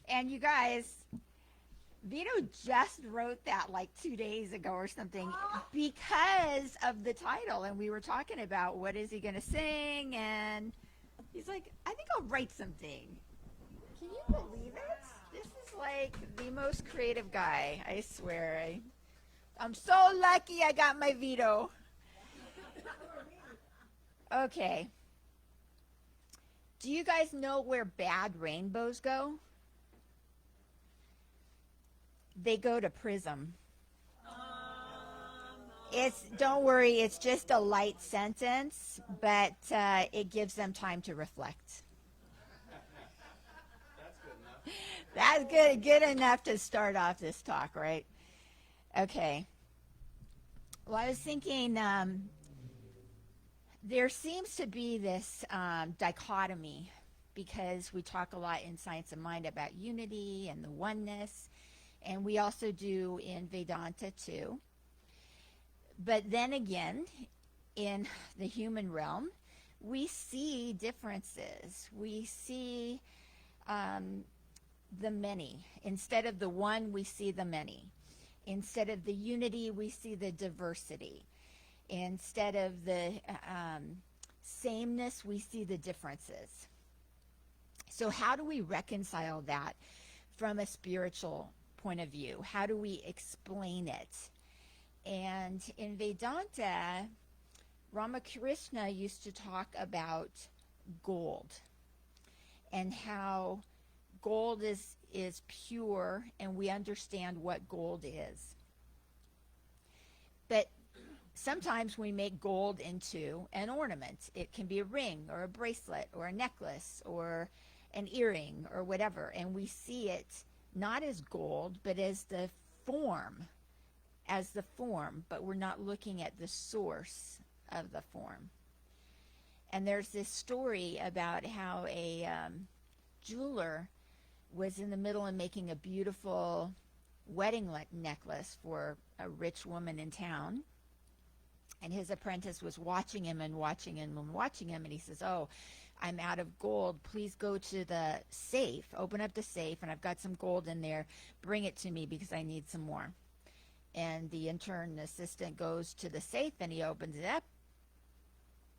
And you guys, Vito just wrote that like 2 days ago or something because of the title. And we were talking about what is he going to sing. And he's like, I think I'll write something. Can you believe it? This is like the most creative guy, I swear. I'm so lucky I got my Vito. Okay. Do you guys know where bad rainbows go? They go to Prism. Don't worry, it's just a light sentence, but it gives them time to reflect. That's good enough to start off this talk, right? Okay. Well, I was thinking there seems to be this dichotomy because we talk a lot in Science of Mind about unity and the oneness, and we also do in Vedanta too. But then again, in the human realm, we see differences. We see the many. Instead of the one, we see the many. Instead of the unity, we see the diversity. Instead of the sameness, we see the differences. So how do we reconcile that from a spiritual point of view? How do we explain it? And in Vedanta, Ramakrishna used to talk about gold and how gold is pure and we understand what gold is. But sometimes we make gold into an ornament. It can be a ring or a bracelet or a necklace or an earring or whatever. And we see it not as gold, but as the form, but we're not looking at the source of the form. And there's this story about how a jeweler was in the middle of making a beautiful wedding necklace for a rich woman in town. And his apprentice was watching him and watching him and watching him. And he says, oh, I'm out of gold. Please go to the safe. Open up the safe, and I've got some gold in there. Bring it to me because I need some more. And the intern assistant goes to the safe, and he opens it up.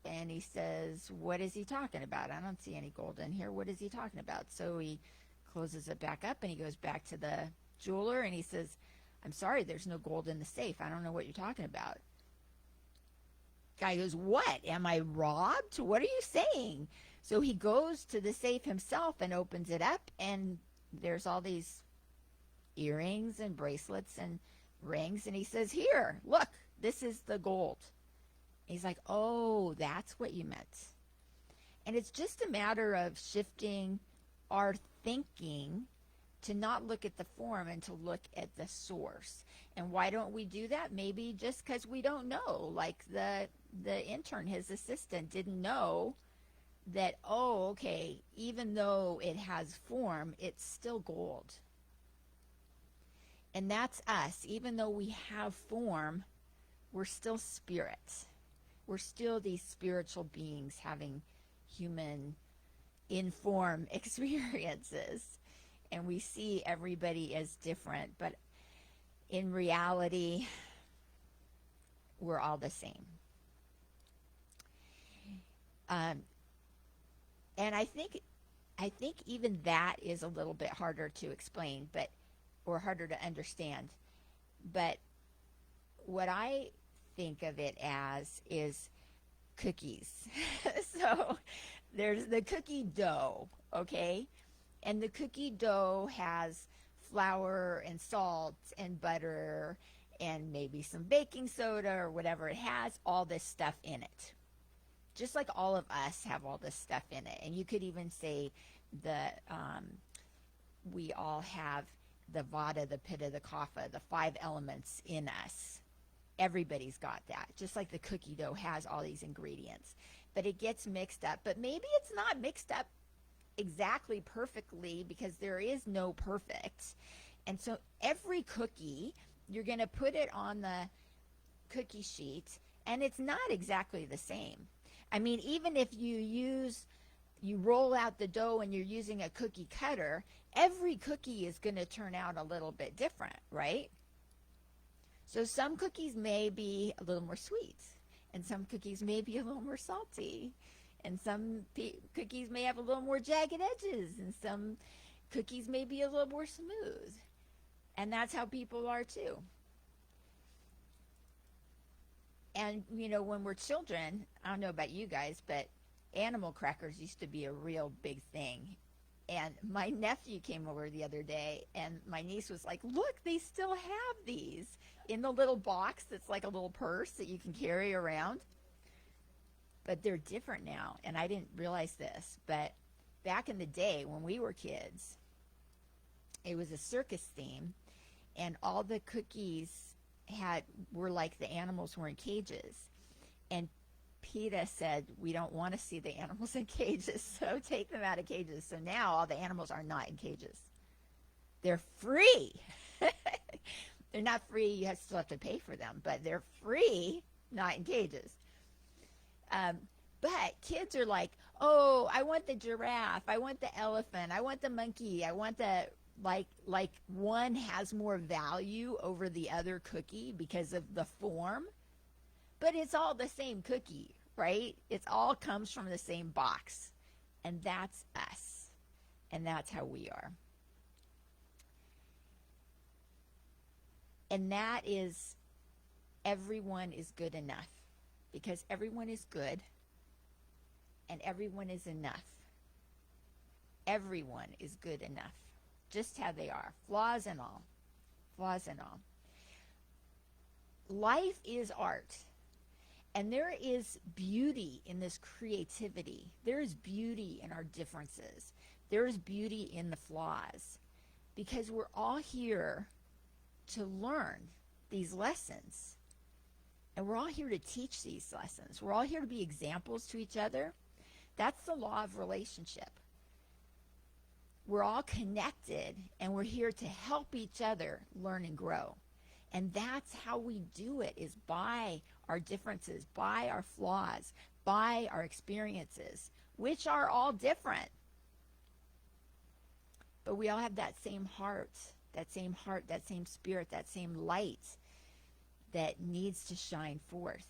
And he says, what is he talking about? I don't see any gold in here. What is he talking about? So he closes it back up, and he goes back to the jeweler, and he says, I'm sorry, there's no gold in the safe. I don't know what you're talking about. Guy goes, what? Am I robbed? What are you saying? So he goes to the safe himself and opens it up, and there's all these earrings and bracelets and rings, and he says, here, look, this is the gold. He's like, oh, that's what you meant. And it's just a matter of shifting our thinking to not look at the form and to look at the source. And why don't we do that? Maybe just because we don't know. Like the intern, his assistant, didn't know that, oh, okay, even though it has form, it's still gold. And that's us. Even though we have form, we're still spirit. We're still these spiritual beings having human in-form experiences. And we see everybody as different, but in reality, we're all the same. And I think even that is a little bit harder to explain, or harder to understand. But what I think of it as is cookies. So there's the cookie dough, okay? And the cookie dough has flour and salt and butter and maybe some baking soda or whatever. It has all this stuff in it. Just like all of us have all this stuff in it. And you could even say we all have the vata, the pitta, the kapha, the 5 elements in us. Everybody's got that. Just like the cookie dough has all these ingredients. But it gets mixed up. But maybe it's not mixed up exactly perfectly because there is no perfect. And so every cookie, you're going to put it on the cookie sheet, and it's not exactly the same. I mean, even if you use you roll out the dough and you're using a cookie cutter, every cookie is going to turn out a little bit different, right? So some cookies may be a little more sweet, and some cookies may be a little more salty, and some cookies may have a little more jagged edges, and some cookies may be a little more smooth. And that's how people are too. And, you know, when we're children, I don't know about you guys, but animal crackers used to be a real big thing. And my nephew came over the other day, and my niece was like, look, they still have these in the little box that's like a little purse that you can carry around. But they're different now, and I didn't realize this. But back in the day when we were kids, it was a circus theme, and all the cookies were like the animals were in cages. And PETA said, we don't want to see the animals in cages, so take them out of cages. So now all the animals are not in cages. They're free. They're not free. You still have to pay for them, but they're free, not in cages. But kids are like, oh, I want the giraffe. I want the elephant. I want the monkey. I want the, like one has more value over the other cookie because of the form. But it's all the same cookie, right? It all comes from the same box. And that's us. And that's how we are. And that is, everyone is good enough. Because everyone is good. And everyone is enough. Everyone is good enough. Just how they are. Flaws and all. Flaws and all. Life is art. And there is beauty in this creativity. There is beauty in our differences. There is beauty in the flaws. Because we're all here to learn these lessons. And we're all here to teach these lessons. We're all here to be examples to each other. That's the law of relationship. We're all connected, and we're here to help each other learn and grow. And that's how we do it, is by our differences, by our flaws, by our experiences, which are all different. But we all have that same heart, that same spirit, that same light that needs to shine forth.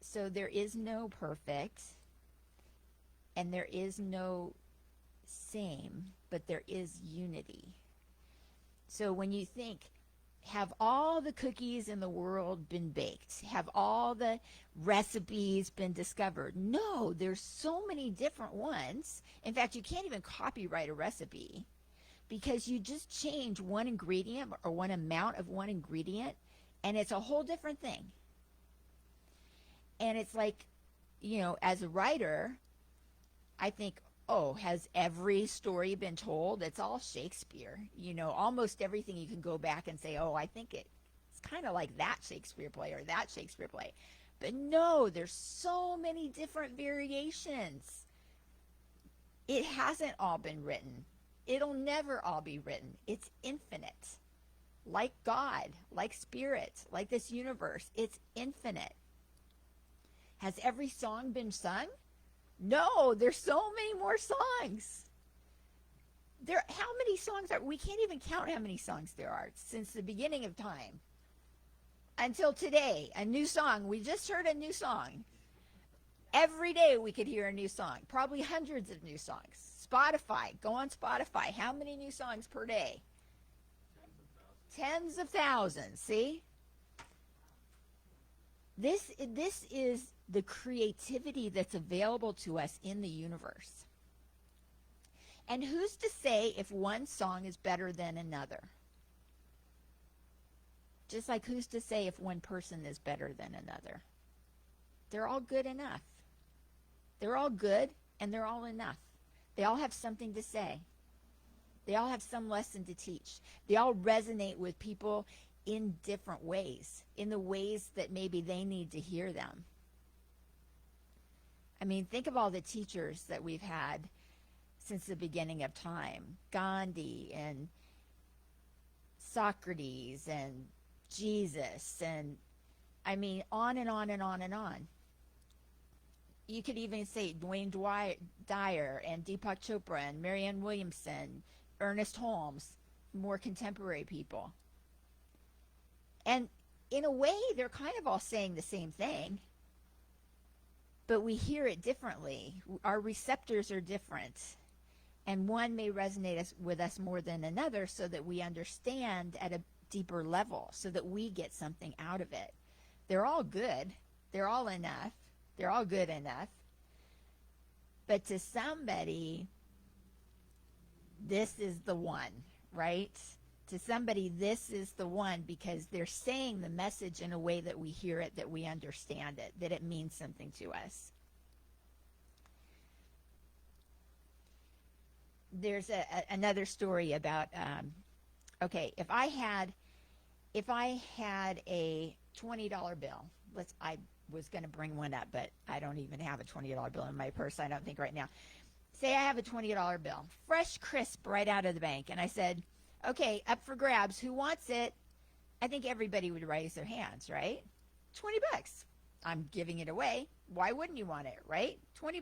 So there is no perfect, and there is no same, but there is unity. So when you think, have all the cookies in the world been baked? Have all the recipes been discovered? No, there's so many different ones. In fact, you can't even copyright a recipe, because you just change one ingredient or one amount of one ingredient, and it's a whole different thing. And it's like, you know, as a writer, I think, oh, has every story been told? It's all Shakespeare. You know, almost everything you can go back and say, oh, I think it's kind of like that Shakespeare play or that Shakespeare play. But no, there's so many different variations. It hasn't all been written. It'll never all be written. It's infinite. Like God, like spirit, like this universe. It's infinite. Has every song been sung? No, there's so many more songs. How many songs we can't even count how many songs there are since the beginning of time. Until today, a new song. We just heard a new song. Every day we could hear a new song. Probably hundreds of new songs. Spotify, go on Spotify. How many new songs per day? Tens of thousands, see? This is the creativity that's available to us in the universe. And who's to say if one song is better than another? Just like who's to say if one person is better than another? They're all good enough. They're all good, and they're all enough. They all have something to say. They all have some lesson to teach. They all resonate with people in different ways, in the ways that maybe they need to hear them. I mean, think of all the teachers that we've had since the beginning of time. Gandhi and Socrates and Jesus, and I mean, on and on and on and on. You could even say Dwayne Dyer and Deepak Chopra and Marianne Williamson, Ernest Holmes, more contemporary people. And in a way, they're kind of all saying the same thing, but we hear it differently. Our receptors are different, and one may resonate with us more than another, so that we understand at a deeper level, so that we get something out of it. They're all good. They're all enough. They're all good enough. But to somebody, this is the one, right? To somebody, this is the one, because they're saying the message in a way that we hear it, that we understand it, that it means something to us. There's another story about, okay, if I had a $20 bill, I was going to bring one up, but I don't even have a $20 bill in my purse, I don't think, right now. Say I have a $20 bill, fresh, crisp, right out of the bank, and I said, okay, up for grabs, who wants it? I think everybody would raise their hands, right? $20. I'm giving it away. Why wouldn't you want it, right? $20.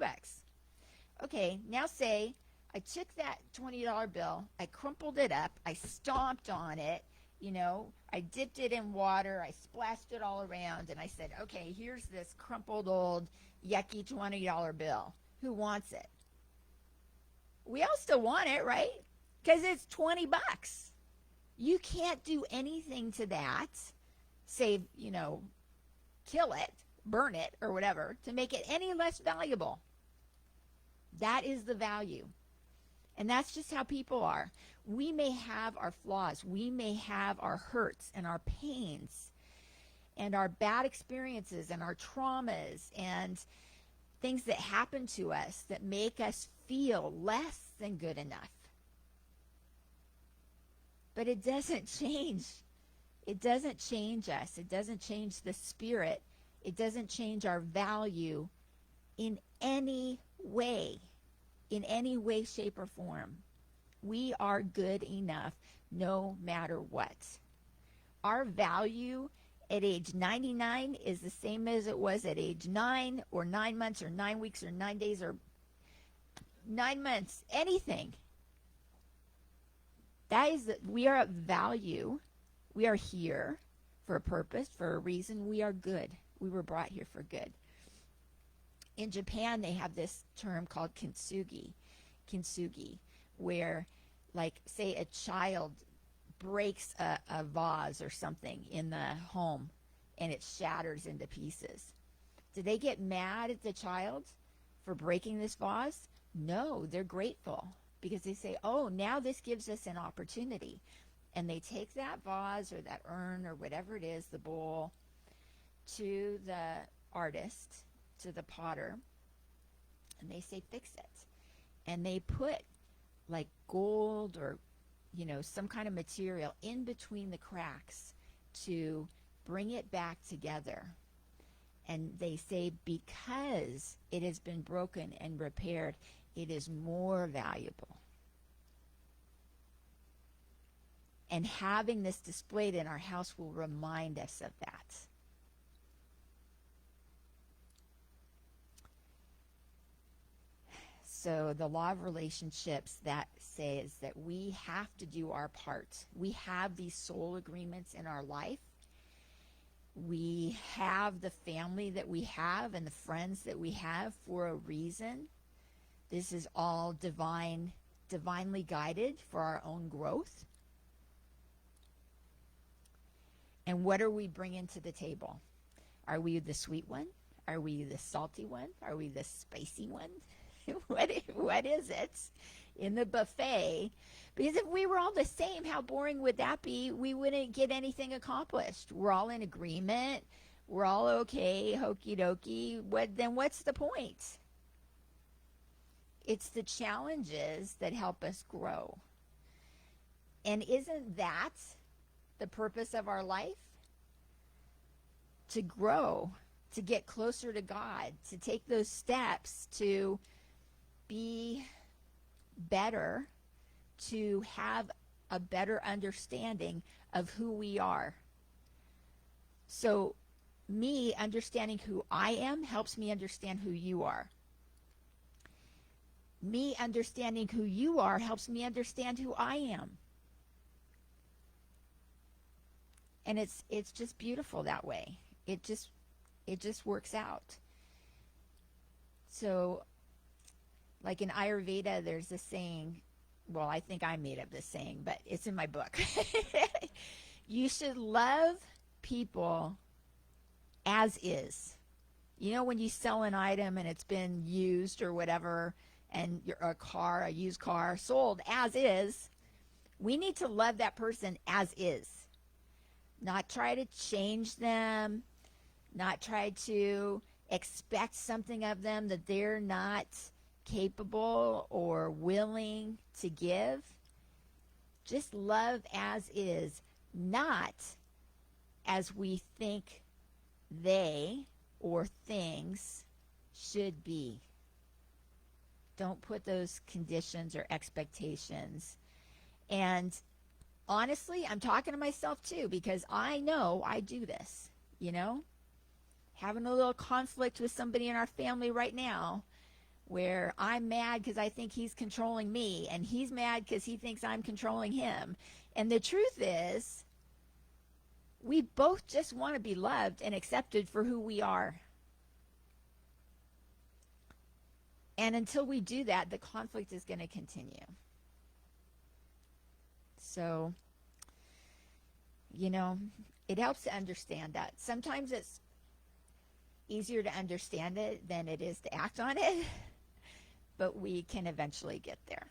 Okay, now say I took that $20 bill, I crumpled it up, I stomped on it, I dipped it in water, I splashed it all around, and I said, okay, here's this crumpled old yucky $20 bill. Who wants it? We all still want it, right? Because it's $20. You can't do anything to that, save, kill it, burn it, or whatever, to make it any less valuable. That is the value. And that's just how people are. We may have our flaws. We may have our hurts and our pains and our bad experiences and our traumas and things that happen to us that make us feel less than good enough. But it doesn't change. It doesn't change us. It doesn't change the spirit. It doesn't change our value in any way, shape, or form. We are good enough no matter what. Our value at age 99 is the same as it was at age 9 or 9 months or 9 weeks or 9 days or 9 months, anything. We are of value. We are here for a purpose, for a reason. We are good. We were brought here for good. In Japan, they have this term called kintsugi, where, like, say a child breaks a vase or something in the home and it shatters into pieces. Do they get mad at the child for breaking this vase? No, they're grateful, because they say, oh, now this gives us an opportunity. And they take that vase or that urn or whatever it is, the bowl, to the artist, to the potter, and they say, fix it. And they put like gold or, some kind of material in between the cracks to bring it back together. And they say, because it has been broken and repaired, it is more valuable. And having this displayed in our house will remind us of that. So the law of relationships that says that we have to do our part. We have these soul agreements in our life. We have the family that we have and the friends that we have for a reason. This is all divinely guided for our own growth. And what are we bringing to the table? Are we the sweet one? Are we the salty one? Are we the spicy one? What is it in the buffet? Because if we were all the same, how boring would that be? We wouldn't get anything accomplished. We're all in agreement. We're all okay, hokey dokey. Then what's the point? It's the challenges that help us grow. And isn't that the purpose of our life? To grow, to get closer to God, to take those steps to be better, to have a better understanding of who we are. So me understanding who I am helps me understand who you are. Me understanding who you are helps me understand who I am. And it's just beautiful that way. It just works out. So, like in Ayurveda, there's this saying, well, I think I made up this saying, but it's in my book. You should love people as is. You know, when you sell an item and it's been used or whatever, and a used car sold as is, we need to love that person as is. Not try to change them, not try to expect something of them that they're not capable or willing to give. Just love as is, not as we think they or things should be. Don't put those conditions or expectations. And honestly, I'm talking to myself too, because I know I do this, you know? Having a little conflict with somebody in our family right now where I'm mad because I think he's controlling me, and he's mad because he thinks I'm controlling him. And the truth is, we both just want to be loved and accepted for who we are. And until we do that, the conflict is going to continue. So, you know, it helps to understand that. Sometimes it's easier to understand it than it is to act on it, but we can eventually get there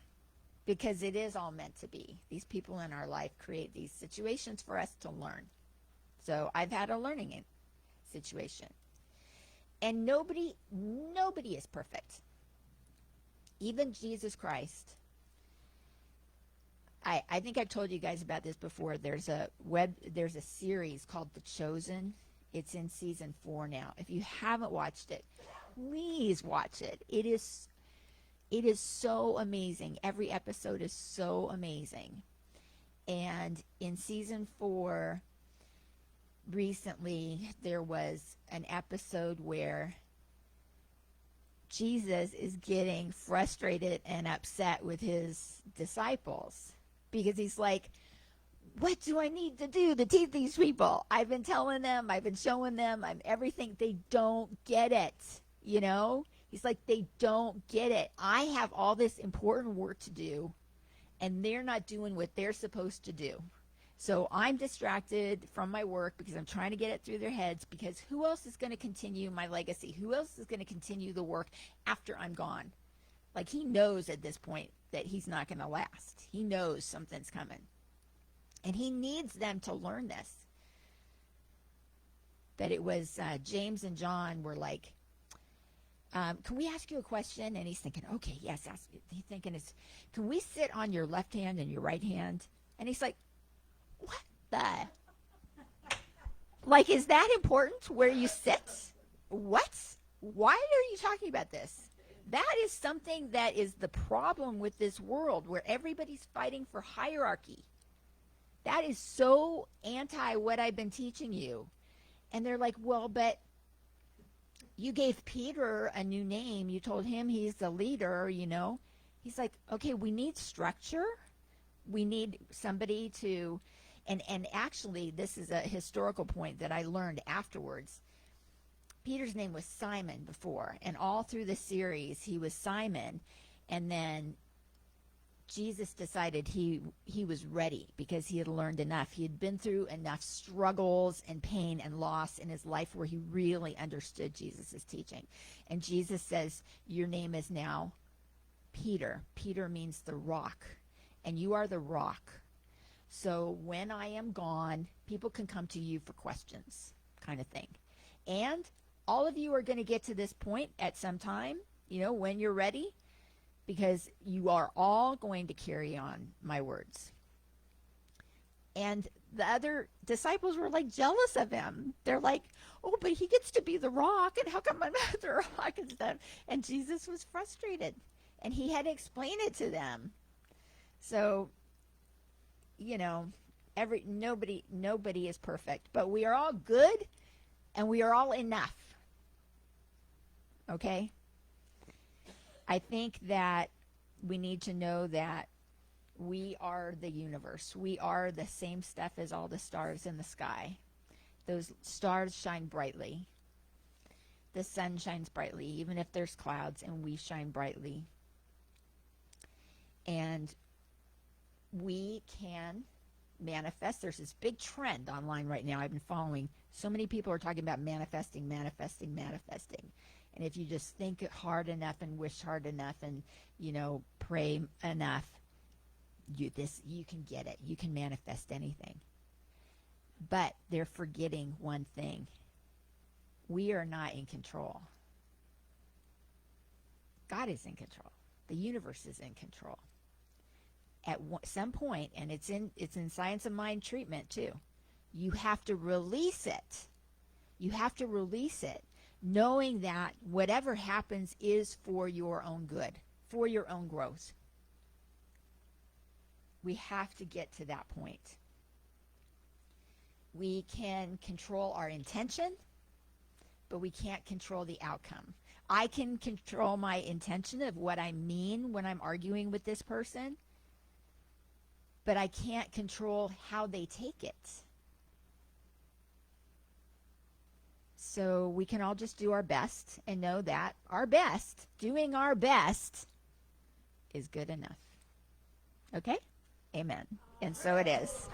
because it is all meant to be. These people in our life create these situations for us to learn. So I've had a learning situation. And nobody is perfect. Even Jesus Christ. I think I've told you guys about this before. There's a series called The Chosen. It's in season 4 now. If you haven't watched it, please watch it. It is so amazing. Every episode is so amazing. And in season 4, recently, there was an episode where Jesus is getting frustrated and upset with his disciples because he's like, what do I need to do to teach these people? I've been telling them, I've been showing them, I'm everything. They don't get it, you know? He's like, they don't get it. I have all this important work to do, and they're not doing what they're supposed to do. So I'm distracted from my work because I'm trying to get it through their heads, because who else is going to continue my legacy? Who else is going to continue the work after I'm gone? Like, he knows at this point that he's not going to last. He knows something's coming. And he needs them to learn this. That it was James and John were like, can we ask you a question? And he's thinking, okay, yes. He's thinking, can we sit on your left hand and your right hand? And he's like, what the? Like, is that important where you sit? What? Why are you talking about this? That is something that is the problem with this world, where everybody's fighting for hierarchy. That is so anti what I've been teaching you. And they're like, well, but you gave Peter a new name. You told him he's the leader, you know. He's like, okay, we need structure. We need somebody to, and actually, this is a historical point that I learned afterwards. Peter's name was Simon before, and all through the series, he was Simon. And then Jesus decided he was ready because he had learned enough. He had been through enough struggles and pain and loss in his life where he really understood Jesus' teaching. And Jesus says, your name is now Peter. Peter means the rock, and you are the rock. So when I am gone, people can come to you for questions, kind of thing. And all of you are going to get to this point at some time, you know, when you're ready, because you are all going to carry on my words. And the other disciples were like jealous of him. They're like, oh, but he gets to be the rock, and how come I'm not the rock and stuff? And Jesus was frustrated, and he had to explain it to them. So, you know, nobody is perfect, but we are all good And we are all enough. Okay? I think that we need to know that we are the universe. We are the same stuff as all the stars in the sky. Those stars shine brightly. The sun shines brightly, even if there's clouds, and we shine brightly. And we can manifest. There's this big trend online right now I've been following. So many people are talking about manifesting, manifesting, manifesting. And if you just think hard enough and wish hard enough and, pray enough, you can get it. You can manifest anything. But they're forgetting one thing. We are not in control. God is in control. The universe is in control. At some point, and it's in Science of Mind treatment too, you have to release it. You have to release it, knowing that whatever happens is for your own good, for your own growth. We have to get to that point. We can control our intention, but we can't control the outcome. I can control my intention of what I mean when I'm arguing with this person, but I can't control how they take it. So we can all just do our best and know that doing our best is good enough. Okay? Amen. And so it is.